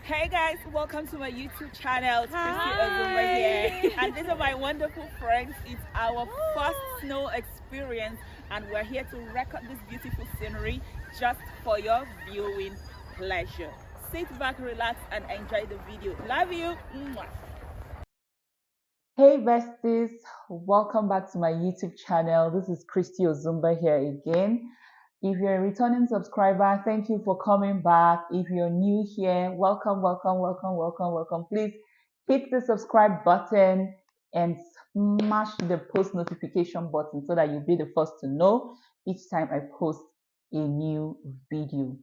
Hey guys, welcome to my YouTube channel. It's Christieozumba here. And these are my wonderful friends. It's our first snow experience and we're here to record this beautiful scenery just for your viewing pleasure. Sit back, relax and enjoy the video. Love you. Mwah. Hey besties, welcome back to my YouTube channel. This is Christieozumba here again. If you're a returning subscriber, thank you for coming back. If you're new here, welcome, welcome, welcome, welcome, welcome. Please hit the subscribe button and smash the post notification button so that you'll be the first to know each time I post a new video.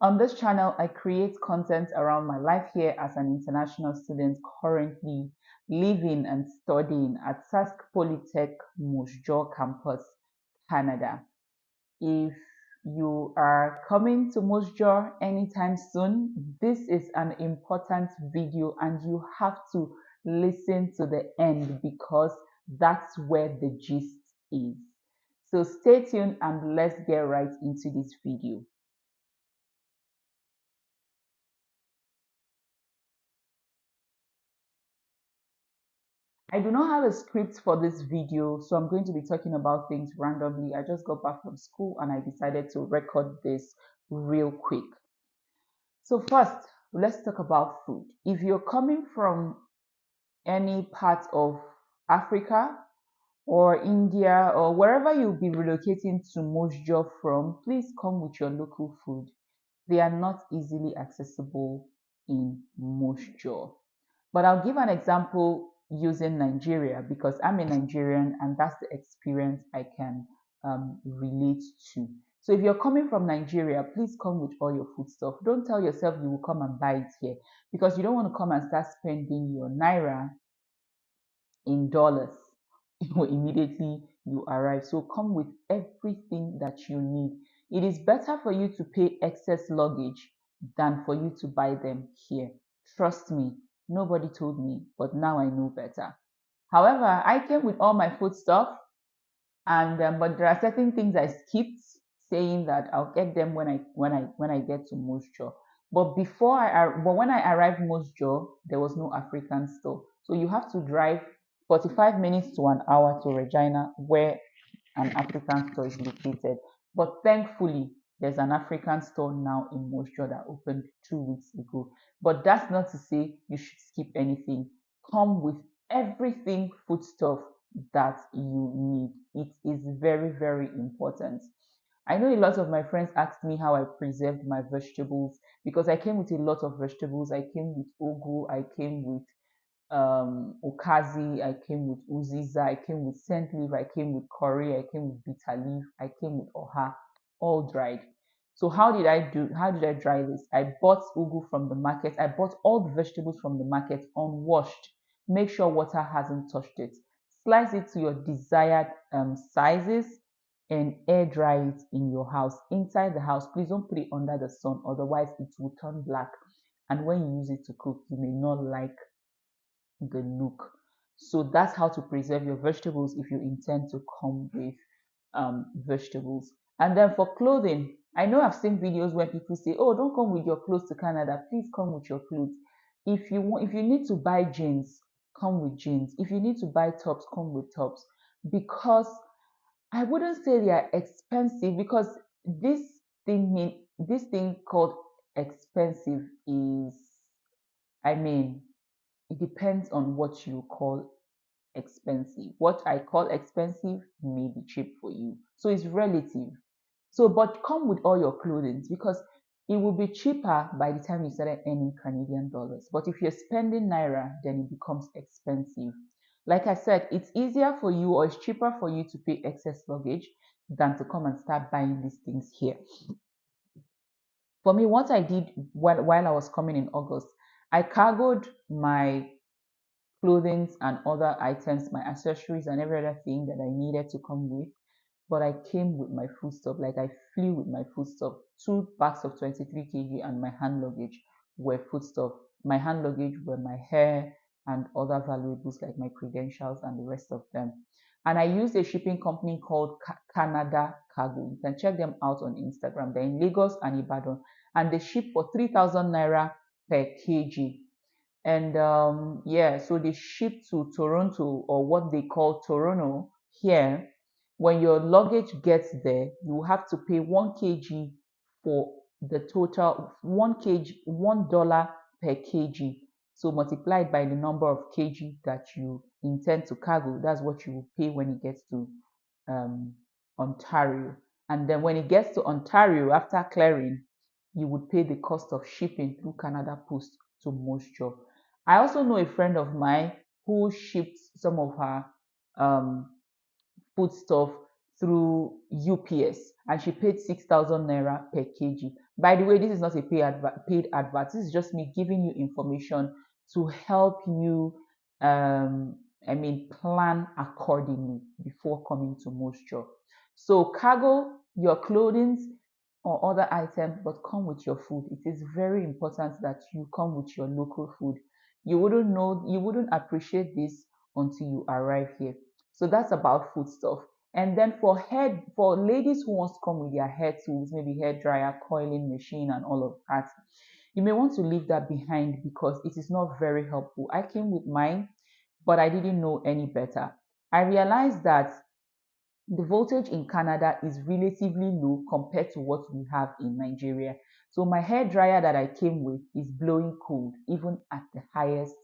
On this channel, I create content around my life here as an international student currently living and studying at Sask Polytech Moosejaw campus, Canada. If you are coming to Moosejaw anytime soon, this is an important video and you have to listen to the end because that's where the gist is. So stay tuned and let's get right into this video. I do not have a script for this video, so I'm going to be talking about things randomly. I just got back from school and I decided to record this real quick. So first, let's talk about food. If you're coming from any part of Africa or India or wherever you'll be relocating to Moosejaw from, please come with your local food. They are not easily accessible in Moosejaw. But I'll give an example using Nigeria because I'm a Nigerian and that's the experience I can relate to. So if you're coming from Nigeria, please come with all your food stuff. Don't tell yourself you will come and buy it here because you don't want to come and start spending your naira in dollars immediately you arrive. So come with everything that you need. It is better for you to pay excess luggage than for you to buy them here. Trust me, nobody told me, but now I know better. However, I came with all my food stuff, and but there are certain things I skipped, saying that I'll get them when I get to Moosejaw. But when I arrived Moosejaw, there was no African store, so you have to drive 45 minutes to an hour to Regina, where an African store is located. But thankfully, there's an African store now in Moosejaw that opened 2 weeks ago. But that's not to say you should skip anything. Come with everything foodstuff that you need. It is very, very important. I know a lot of my friends asked me how I preserved my vegetables because I came with a lot of vegetables. I came with ugu, I came with okazi, I came with uziza, I came with scent leaf, I came with curry, I came with bitter leaf, I came with oha, all dried. So how did I dry this? I bought ugu from the market. I bought all the vegetables from the market unwashed. Make sure water hasn't touched it. Slice it to your desired sizes and air dry it in your house. Inside the house, please don't put it under the sun, otherwise it will turn black. And when you use it to cook, you may not like the look. So that's how to preserve your vegetables if you intend to come with vegetables. And then for clothing, I know I've seen videos where people say, "Oh, don't come with your clothes to Canada. Please come with your clothes. If you need to buy jeans, come with jeans. If you need to buy tops, come with tops." Because I wouldn't say they are expensive because this thing called expensive is, I mean, it depends on what you call expensive. What I call expensive may be cheap for you. So it's relative. So, but come with all your clothing because it will be cheaper by the time you started earning Canadian dollars. But if you're spending Naira, then it becomes expensive. Like I said, it's easier for you or it's cheaper for you to pay excess luggage than to come and start buying these things here. For me, what I did while I was coming in August, I cargoed my clothing and other items, my accessories and every other thing that I needed to come with. But I came with my food stuff, like I flew with my food stuff. 2 bags of 23 kg and my hand luggage were food stuff. My hand luggage were my hair and other valuables like my credentials and the rest of them. And I used a shipping company called Canada Cargo. You can check them out on Instagram. They're in Lagos and Ibadan. and they ship for 3,000 naira per kg. And yeah, so they ship to Toronto, or what they call Toronto here. When your luggage gets there, you have to pay 1 kg for the total 1 kg, $1 per kg. So multiplied by the number of kg that you intend to cargo, that's what you will pay when it gets to um, Ontario. And then when it gets to Ontario, after clearing, you would pay the cost of shipping through Canada Post to Moosejaw. I also know a friend of mine who shipped some of her um, foodstuff through UPS, and she paid 6,000 naira per kg. By the way, this is not a paid advert. This is just me giving you information to help you, plan accordingly before coming to Moosejaw. So cargo your clothing or other items, but come with your food. It is very important that you come with your local food. You wouldn't know, you wouldn't appreciate this until you arrive here. So that's about food stuff. And then for ladies who wants to come with their hair tools, maybe hair dryer, coiling machine, and all of that, you may want to leave that behind because it is not very helpful. I came with mine, but I didn't know any better. I realized that the voltage in Canada is relatively low compared to what we have in Nigeria. So my hair dryer that I came with is blowing cold, even at the highest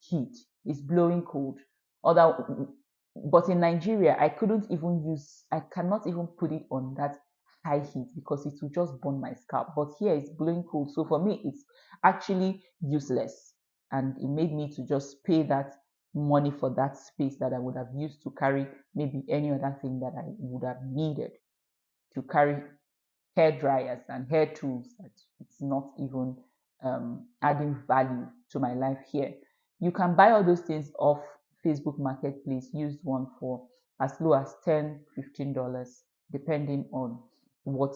heat. It's blowing cold. But in Nigeria, I cannot even put it on that high heat because it will just burn my scalp. But here it's blowing cold. So for me, it's actually useless. And it made me to just pay that money for that space that I would have used to carry maybe any other thing that I would have needed to carry hair dryers and hair tools that it's not even adding value to my life here. You can buy all those things off Facebook Marketplace, used one for as low as $10, $15, depending on what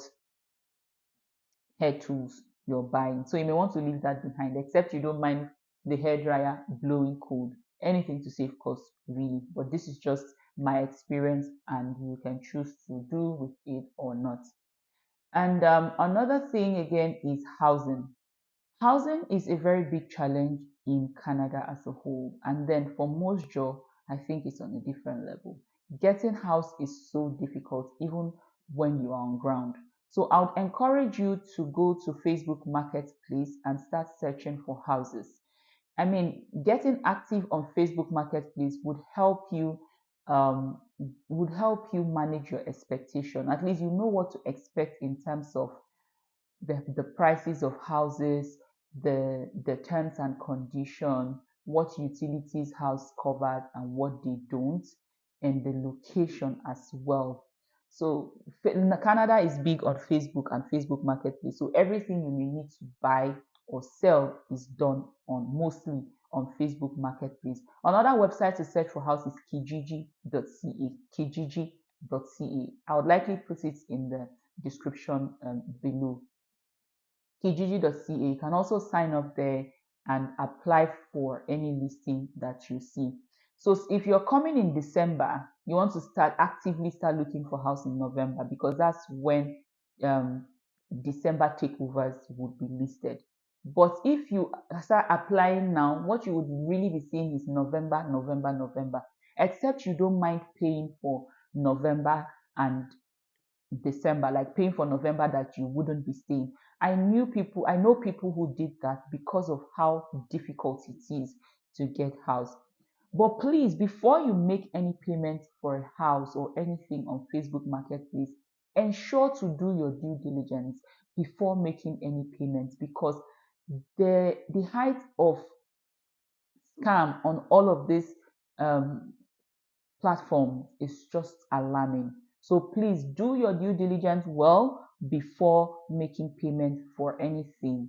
hair tools you're buying. So you may want to leave that behind, except you don't mind the hair dryer blowing cold. Anything to save cost, really. But this is just my experience, and you can choose to do with it or not. And another thing again is housing. Housing is a very big challenge in Canada as a whole. And then for Moosejaw, I think it's on a different level. Getting house is so difficult, even when you are on ground. So I would encourage you to go to Facebook Marketplace and start searching for houses. I mean, getting active on Facebook Marketplace um, would help you manage your expectation. At least you know what to expect in terms of the prices of houses, the terms and condition, what utilities house covered and what they don't, and the location as well. So Canada is big on Facebook and Facebook Marketplace. So everything you may need to buy or sell is done on mostly on Facebook Marketplace. Another website to search for house is kijiji.ca. Kijiji.ca. I would likely put it in the description below. Kijiji.ca. You can also sign up there and apply for any listing that you see. So if you're coming in December, you want to actively start looking for house in November, because that's when December takeovers would be listed. But if you start applying now, what you would really be seeing is November, November, November, except you don't mind paying for November and December, like paying for November that you wouldn't be staying. I know people who did that because of how difficult it is to get house. But please, before you make any payment for a house or anything on Facebook Marketplace, ensure to do your due diligence before making any payments, because the height of scam on all of this um, platform is just alarming. So please do your due diligence well before making payment for anything.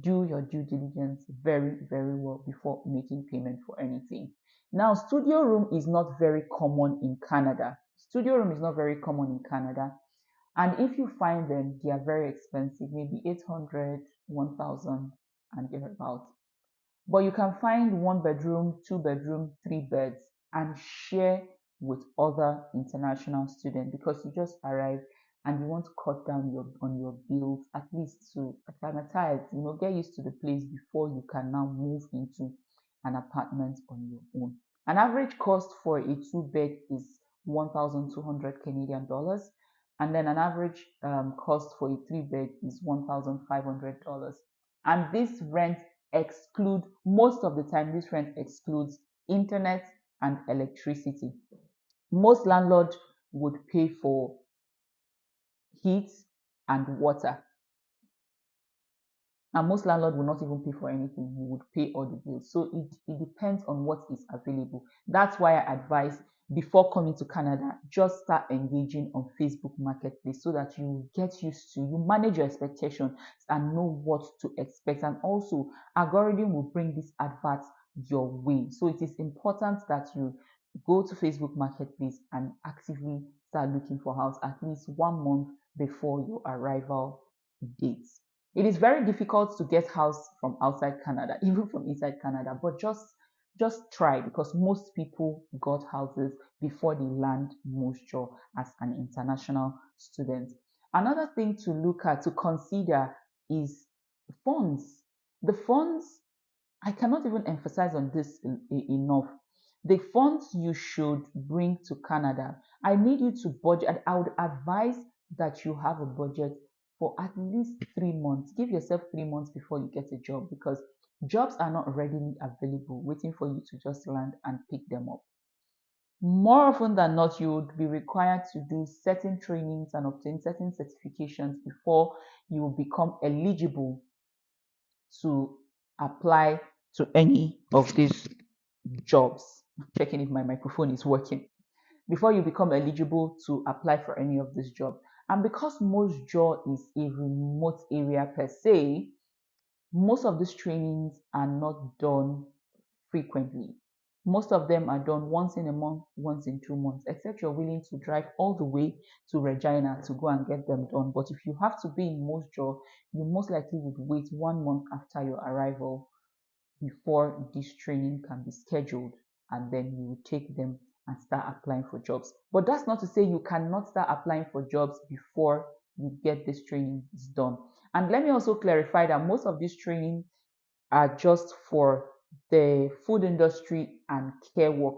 Do your due diligence very, very well before making payment for anything. Now, studio room is not very common in Canada. Studio room is not very common in Canada. And if you find them, they are very expensive, maybe 800, 1,000 and thereabouts. But you can find 1 bedroom, 2 bedroom, 3 beds and share with other international students, because you just arrive and you want to cut down on your bills, at least to acclimatize, get used to the place before you can now move into an apartment on your own. An average cost for a two-bed is 1,200 Canadian dollars, and then an average cost for a three-bed is $1,500. And this rent most of the time, this rent excludes internet and electricity. Most landlords would pay for heat and water, and most landlords will not even pay for anything. You would pay all the bills. So it depends on what is available. That's why I advise, before coming to Canada, just start engaging on Facebook Marketplace so that you get used to, you manage your expectations and know what to expect. And also, algorithm will bring these adverts your way. So it is important that you go to Facebook Marketplace and actively start looking for house at least 1 month before your arrival date. It is very difficult to get house from outside Canada, even from inside Canada, but just try, because most people got houses before they land Moosejaw as an international student. Another thing to look at, to consider, is funds. The funds, I cannot even emphasize on this enough. The funds you should bring to Canada, I need you to budget. I would advise that you have a budget for at least 3 months. Give yourself 3 months before you get a job, because jobs are not readily available waiting for you to just land and pick them up. More often than not, you would be required to do certain trainings and obtain certain certifications before you will become eligible to apply to any of these jobs. Checking if my microphone is working. Before you become eligible to apply for any of these jobs. And because Moosejaw is a remote area per se, most of these trainings are not done frequently. Most of them are done once in a month, once in 2 months, except you're willing to drive all the way to Regina to go and get them done. But if you have to be in Moosejaw, you most likely would wait 1 month after your arrival before this training can be scheduled, and then you will take them and start applying for jobs. But that's not to say you cannot start applying for jobs before you get this training done. And let me also clarify that most of these trainings are just for the food industry and care work.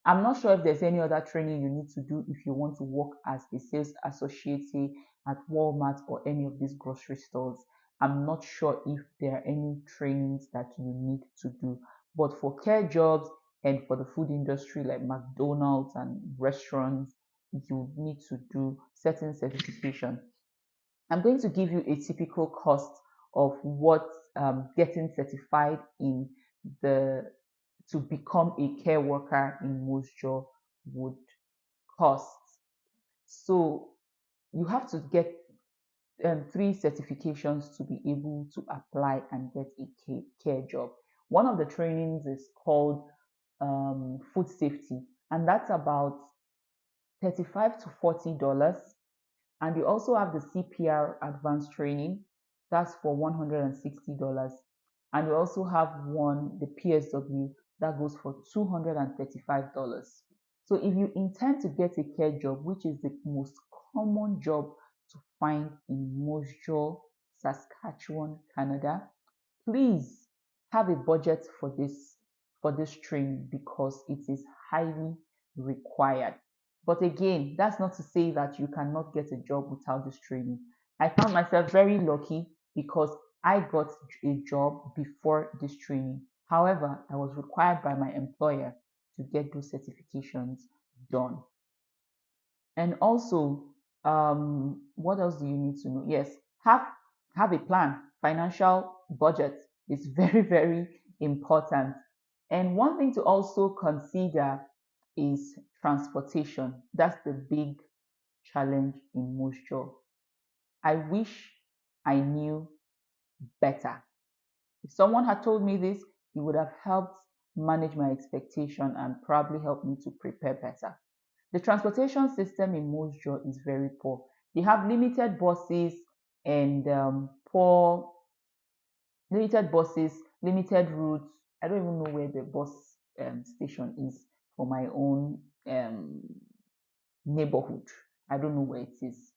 I'm not sure if there's any other training you need to do if you want to work as a sales associate at Walmart or any of these grocery stores. I'm not sure if there are any trainings that you need to do. But for care jobs and for the food industry like McDonald's and restaurants, you need to do certain certification. I'm going to give you a typical cost of what getting certified in the to become a care worker in Moosejaw would cost. So you have to get 3 certifications to be able to apply and get a care job. One of the trainings is called food safety, and that's about $35 to $40. And you also have the CPR advanced training, that's for $160. And you also have one, the PSW, that goes for $235. So if you intend to get a care job, which is the most common job to find in Moosejaw, Saskatchewan, Canada, please have a budget for this training, because it is highly required. But again, that's not to say that you cannot get a job without this training. I found myself very lucky because I got a job before this training. However, I was required by my employer to get those certifications done. And also, what else do you need to know? Yes, have a plan. Financial budget is very, very important. And one thing to also consider is transportation. That's the big challenge in Moosejaw. I wish I knew better. If someone had told me this, it would have helped manage my expectation and probably helped me to prepare better. The transportation system in Moosejaw is very poor. They have limited buses and limited routes. I don't even know where the bus station is for my own neighborhood. I don't know where it is.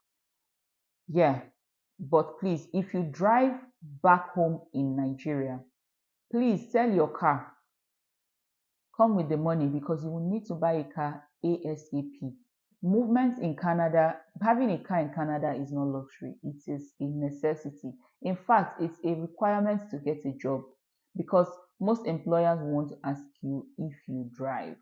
Yeah, but please, if you drive back home in Nigeria, please sell your car. Come with the money because you will need to buy a car ASAP. Movement in Canada, having a car in Canada is not luxury, it is a necessity. In fact, it's a requirement to get a job because most employers want to ask you if you drive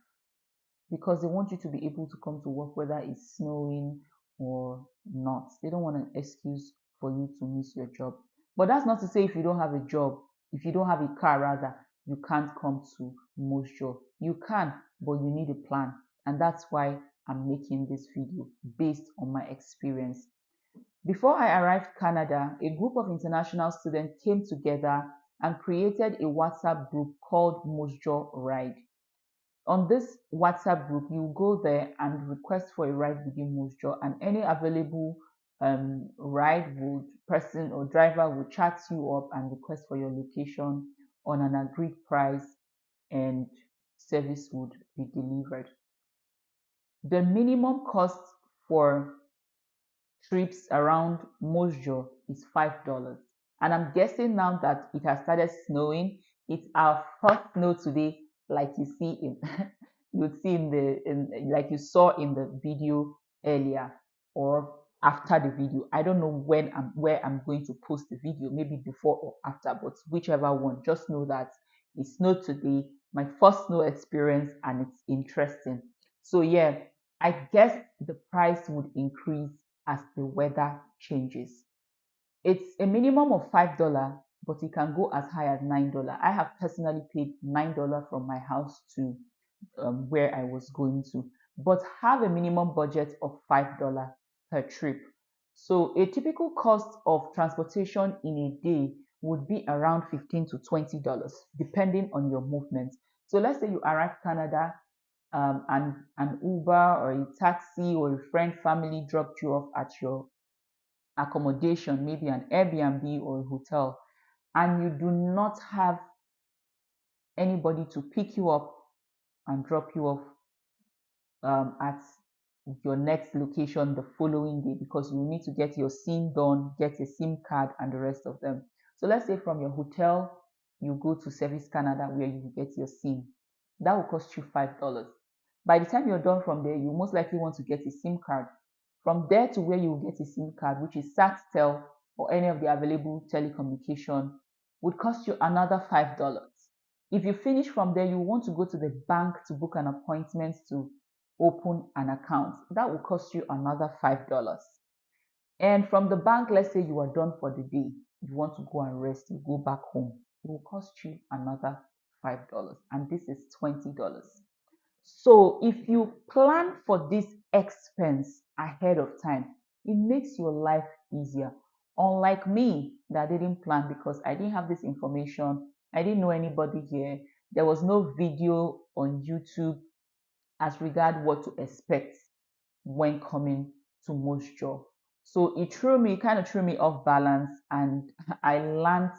because they want you to be able to come to work whether it's snowing or not. They don't want an excuse for you to miss your job. But that's not to say if you don't have a job, if you don't have a car rather, you can't come to Moosejaw. You can, but you need a plan. And that's why I'm making this video based on my experience. Before I arrived Canada, a group of international students came together and created a WhatsApp group called Moosejaw Ride. On this WhatsApp group, you go there and request for a ride within Moosejaw, and any available ride would person or driver will chat you up and request for your location on an agreed price, and service would be delivered. The minimum cost for trips around Moosejaw is $5. And I'm guessing now that it has started snowing. It's our first snow today, like you see in you would see like you saw in the video earlier or after the video. I don't know where I'm going to post the video, maybe before or after, but whichever one. Just know that it snowed today, my first snow experience, and it's interesting. So yeah, I guess the price would increase as the weather changes. It's a minimum of $5, but it can go as high as $9. I have personally paid $9 from my house to where I was going to, but have a minimum budget of $5 per trip. So a typical cost of transportation in a day would be around $15 to $20, depending on your movement. So let's say you arrive Canada, and an Uber or a taxi or a friend family dropped you off at your accommodation, maybe an Airbnb or a hotel, and you do not have anybody to pick you up and drop you off at your next location the following day because you need to get your SIM done, get a SIM card, and the rest of them. So let's say from your hotel, you go to Service Canada where you get your SIM. That will cost you $5. By the time you're done from there, you most likely want to get a SIM card. From there to where you will get a SIM card, which is SatTel or any of the available telecommunication, would cost you another $5. If you finish from there, you want to go to the bank to book an appointment to open an account. That will cost you another $5. And from the bank, let's say you are done for the day, you want to go and rest, you go back home, it will cost you another $5. And this is $20. So if you plan for this expense ahead of time, it makes your life easier. Unlike me that didn't plan because I didn't have this information, I didn't know anybody here. There was no video on YouTube as regard what to expect when coming to Moosejaw. So it kind of threw me off balance, and I learned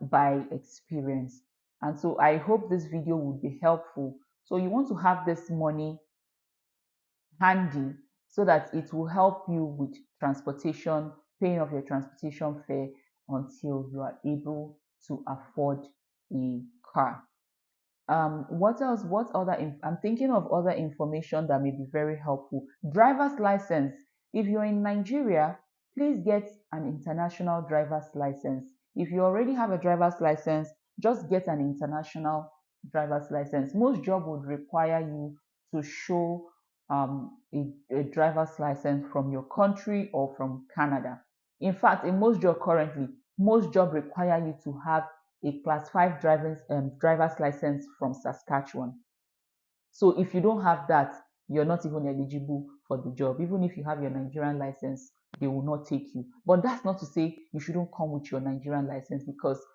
by experience. And so I hope this video would be helpful. So you want to have this money handy so that it will help you with transportation, paying off your transportation fare until you are able to afford a car. What else? I'm thinking of other information that may be very helpful. Driver's license. If you're in Nigeria, please get an international driver's license. If you already have a driver's license, just get an international driver's license. Most jobs would require you to show a driver's license from your country or from Canada. In fact, in most jobs currently, most jobs require you to have a class 5 driver's license from Saskatchewan. So if you don't have that, you're not even eligible for the job. Even if you have your Nigerian license, they will not take you. But that's not to say you shouldn't come with your Nigerian license, because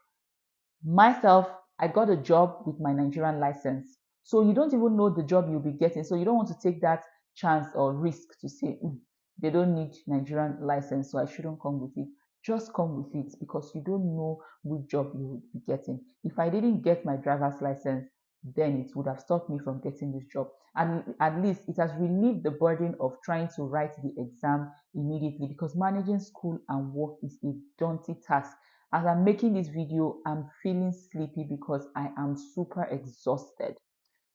myself, I got a job with my Nigerian license. So you don't even know the job you'll be getting. So you don't want to take that chance or risk to say, they don't need Nigerian license, so I shouldn't come with it. Just come with it because you don't know which job you will be getting. If I didn't get my driver's license, then it would have stopped me from getting this job. And at least it has relieved the burden of trying to write the exam immediately, because managing school and work is a daunting task. As I'm making this video, I'm feeling sleepy because I am super exhausted.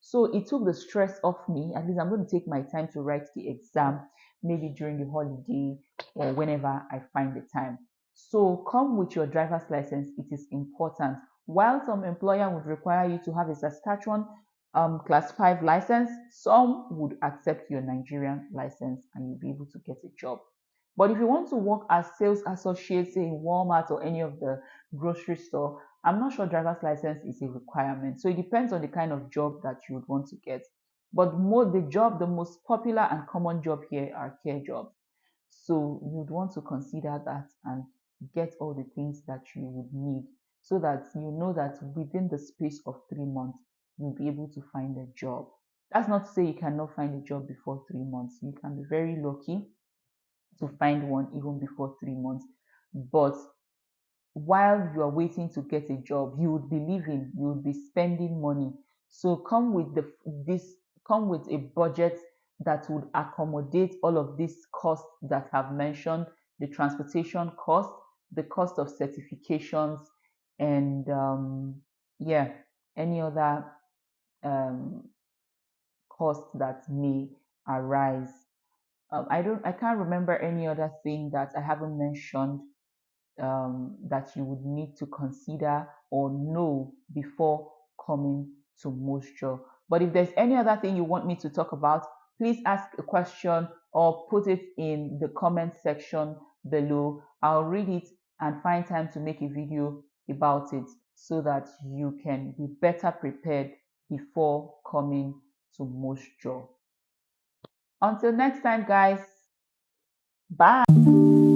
So it took the stress off me. At least I'm going to take my time to write the exam, maybe during the holiday or whenever I find the time. So come with your driver's license. It is important. While some employer would require you to have a Saskatchewan class 5 license, some would accept your Nigerian license and you'll be able to get a job. But if you want to work as sales associate, say in Walmart or any of the grocery store, I'm not sure driver's license is a requirement. So it depends on the kind of job that you would want to get. But the most popular and common job here are care jobs. So you'd want to consider that and get all the things that you would need, so that you know that within the space of 3 months, you'll be able to find a job. That's not to say you cannot find a job before 3 months. You can be very lucky to find one even before 3 months. But while you are waiting to get a job, you would be living, you would be spending money. So come with a budget that would accommodate all of these costs that I've mentioned: the transportation cost, the cost of certifications, and yeah, any other um, costs that may arise. I can't remember any other thing that I haven't mentioned that you would need to consider or know before coming to Moosejaw. But if there's any other thing you want me to talk about, please ask a question or put it in the comment section below. I'll read it and find time to make a video about it so that you can be better prepared before coming to Moosejaw. Until next time, guys, bye.